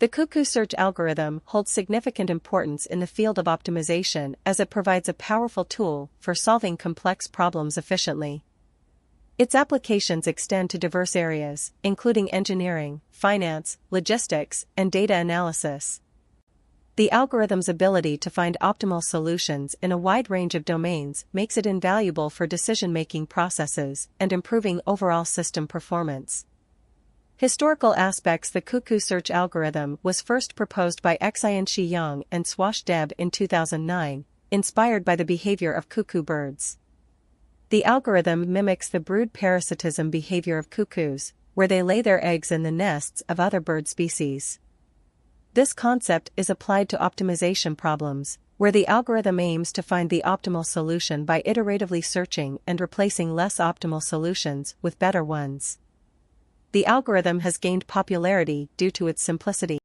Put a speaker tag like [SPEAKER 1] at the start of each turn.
[SPEAKER 1] The Cuckoo Search Algorithm holds significant importance in the field of optimization as it provides a powerful tool for solving complex problems efficiently. Its applications extend to diverse areas, including engineering, finance, logistics, and data analysis. The algorithm's ability to find optimal solutions in a wide range of domains makes it invaluable for decision-making processes and improving overall system performance. Historical aspects. The Cuckoo Search Algorithm was first proposed by Xianxi Yang and Swash Deb in 2009, inspired by the behavior of cuckoo birds. The algorithm mimics the brood parasitism behavior of cuckoos, where they lay their eggs in the nests of other bird species. This concept is applied to optimization problems, where the algorithm aims to find the optimal solution by iteratively searching and replacing less optimal solutions with better ones. The algorithm has gained popularity due to its simplicity.